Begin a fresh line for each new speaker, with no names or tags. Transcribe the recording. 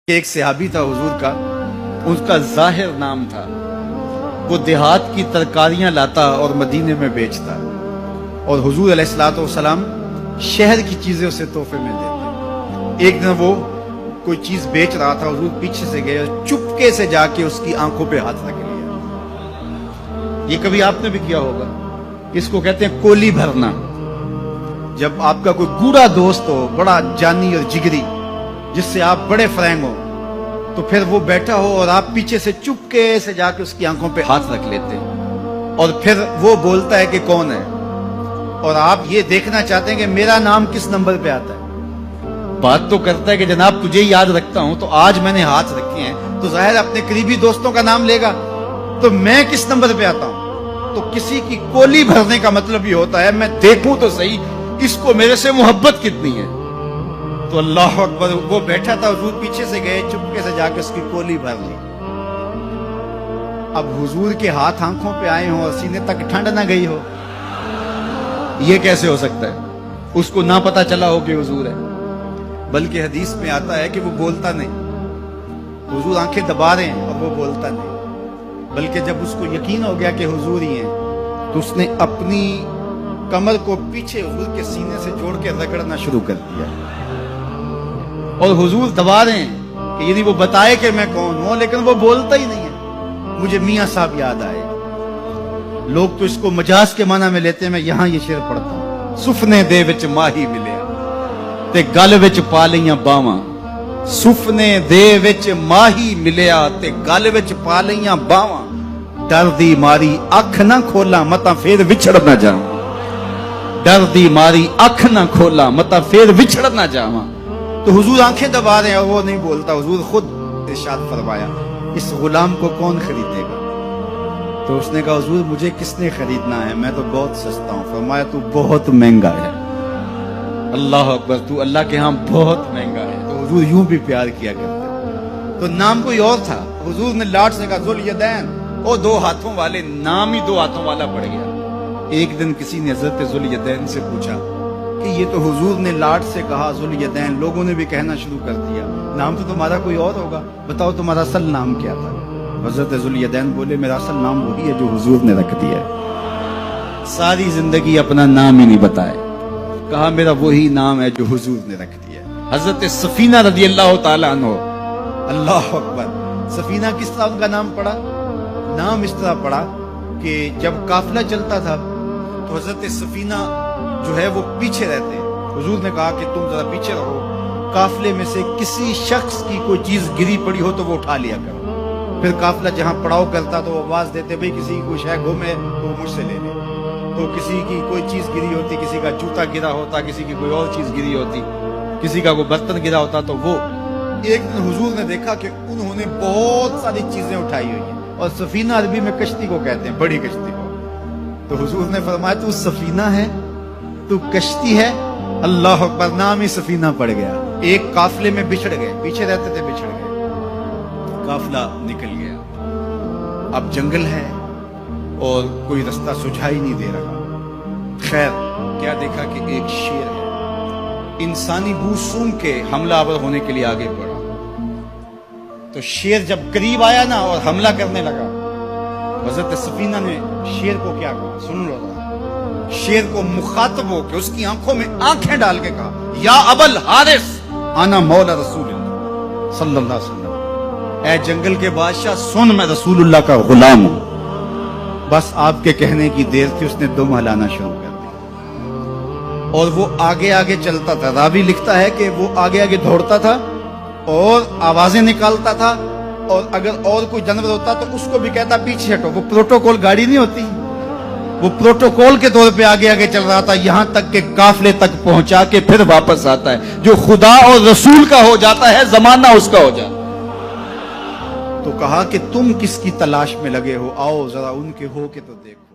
ایک صحابی تھا حضور کا، اس کا ظاہر نام تھا، وہ دیہات کی ترکاریاں لاتا اور مدینے میں بیچتا، اور حضور علیہ الصلوۃ والسلام شہر کی چیزیں اسے تحفے میں دیتے۔ ایک دن وہ کوئی چیز بیچ رہا تھا، حضور پیچھے سے گئے، چپکے سے جا کے اس کی آنکھوں پہ ہاتھ رکھ لیا۔ یہ کبھی آپ نے بھی کیا ہوگا، اس کو کہتے ہیں کولی بھرنا۔ جب آپ کا کوئی گوڑا دوست ہو، بڑا جانی اور جگری، جس سے آپ بڑے فرینگ ہو، تو پھر وہ بیٹھا ہو اور آپ پیچھے سے چپکے سے جا کے اس کی آنکھوں پہ ہاتھ رکھ لیتے ہیں، اور پھر وہ بولتا ہے کہ کون ہے، اور آپ یہ دیکھنا چاہتے ہیں کہ میرا نام کس نمبر پہ آتا ہے۔ بات تو کرتا ہے کہ جناب تجھے یاد رکھتا ہوں، تو آج میں نے ہاتھ رکھے ہیں تو ظاہر اپنے قریبی دوستوں کا نام لے گا، تو میں کس نمبر پہ آتا ہوں۔ تو کسی کی کولی بھرنے کا مطلب یہ ہوتا ہے میں دیکھوں تو صحیح اس کو میرے سے محبت کتنی ہے۔ تو اللہ اکبر، وہ بیٹھا تھا، حضور پیچھے سے گئے، چپکے سے جا کے اس کی کولی بھر لی۔ اب حضور کے ہاتھ آنکھوں پہ آئے ہوں اور سینے تک ٹھنڈ نہ گئی ہو، یہ کیسے ہو سکتا ہے؟ اس کو نہ پتا چلا ہو کہ حضور ہے، بلکہ حدیث میں آتا ہے کہ وہ بولتا نہیں، حضور آنکھیں دبا رہے ہیں اور وہ بولتا نہیں، بلکہ جب اس کو یقین ہو گیا کہ حضور ہی ہیں تو اس نے اپنی کمر کو پیچھے حضور کے سینے سے جوڑ کے رگڑنا شروع کر دیا، اور حضور دبا رہے ہیں کہ یعنی وہ بتائے کہ میں کون ہوں، لیکن وہ بولتا ہی نہیں ہے۔ مجھے میاں صاحب یاد آئے، لوگ تو اس کو مجاز کے معنی میں لیتے ہیں، میں یہاں یہ شعر پڑھتا ہوں۔ سفنے دے وچ ماہی ملیا تے گل وچ پا لیاں باواں، سفنے دے وچ ماہی ملیا تے گل وچ پا لیاں باواں، ڈر دی ماری اکھ نہ کھولاں متا پھر وچھڑ نہ جاواں، ڈر دی ماری اکھ نہ کھولاں متا پھر وچھڑ نہ جاواں۔ تو حضور آنکھیں دبا رہے ہیں اور وہ نہیں بولتا۔ حضور خود ارشاد فرمایا اس غلام کو کون خریدے گا؟ تو اس نے کہا حضور مجھے کس نے خریدنا ہے، میں تو بہت سستا ہوں۔ فرمایا تو بہت مہنگا ہے۔ اللہ اکبر، تو اللہ کے ہاں بہت مہنگا ہے۔ تو حضور یوں بھی پیار کیا کرتے۔ تو نام کوئی اور تھا، حضور نے لاٹ سے کہا ذوالیدین، وہ دو ہاتھوں والے، نام ہی دو ہاتھوں والا پڑ گیا۔ ایک دن کسی نے حضرت ذوالیدین سے پوچھا کہ یہ تو حضور نے لاٹ سے کہا ذوالیدین، لوگوں نے بھی کہنا شروع کر دیا، نام تو تمہارا کوئی اور ہوگا، بتاؤ تمہارا اصل نام کیا تھا؟ حضرت ذوالیدین بولے میرا اصل نام وہی ہے جو حضور نے رکھ دیا ہے۔ ساری زندگی اپنا نام ہی نہیں بتائے، کہا میرا وہی نام ہے جو حضور نے رکھ دیا ہے۔ حضرت سفینہ رضی اللہ تعالیٰ عنہ، اللہ اکبر، سفینہ کس طرح ان کا نام پڑا؟ نام اس طرح پڑا کہ جب قافلہ چلتا تھا تو حضرت سفینہ جو ہے وہ پیچھے رہتے، حضور نے کہا کہ تم ذرا پیچھے رہو، قافلے میں سے کسی شخص کی کوئی چیز گری پڑی ہو تو وہ اٹھا لیا کرو۔ پھر قافلہ جہاں پڑاؤ کرتا تو وہ آواز دیتے بھئی کسی کی کوئی شے گم ہے تو مجھ سے لے لے۔ تو کسی کی کوئی چیز گری ہوتی، کسی کا جوتا گرا ہوتا، کسی کی کوئی اور چیز گری ہوتی، کسی کا کوئی برتن گرا ہوتا، تو وہ ایک دن حضور نے دیکھا کہ انہوں نے بہت ساری چیزیں اٹھائی ہوئی ہیں، اور سفینہ عربی میں کشتی کو کہتے ہیں، بڑی کشتی کو۔ تو حضور نے فرمایا تو سفینہ ہے، تو کشتی ہے؟ اللہ اکبر، نام ہی سفینہ پڑ گیا۔ ایک قافلے میں بچھڑ گئے، پیچھے رہتے تھے، بچھڑ گئے، قافلہ نکل گیا۔ اب جنگل ہے اور کوئی رستہ سجھائی نہیں دے رہا۔ خیر کیا دیکھا کہ ایک شیر ہے، انسانی بو سونگ کے حملہ آور ہونے کے لیے آگے بڑھا۔ تو شیر جب قریب آیا نا اور حملہ کرنے لگا، حضرت سفینہ نے شیر کو کیا کہا، سن لو ذرا۔ شیر کو مخاطب ہو کہ اس کی آنکھوں میں آنکھیں ڈال کے کہا یا ابل حارث انا مولا رسول اللہ صلی اللہ علیہ وسلم، اے جنگل کے بادشاہ سن، میں رسول اللہ کا غلام ہوں۔ بس آپ کے کہنے کی دیر تھی، اس نے دم ہلانا شروع کر دیا، اور وہ آگے آگے چلتا تھا۔ راوی لکھتا ہے کہ وہ آگے آگے دوڑتا تھا اور آوازیں نکالتا تھا، اور اگر اور کوئی جانور ہوتا تو اس کو بھی کہتا پیچھے ہٹو۔ وہ پروٹوکول گاڑی نہیں ہوتی، وہ پروٹوکول کے طور پہ آگے آگے چل رہا تھا، یہاں تک کہ قافلے تک پہنچا کے پھر واپس آتا ہے۔ جو خدا اور رسول کا ہو جاتا ہے زمانہ اس کا ہو جاتا ہے۔ تو کہا کہ تم کس کی تلاش میں لگے ہو، آؤ ذرا ان کے ہو کے تو دیکھو۔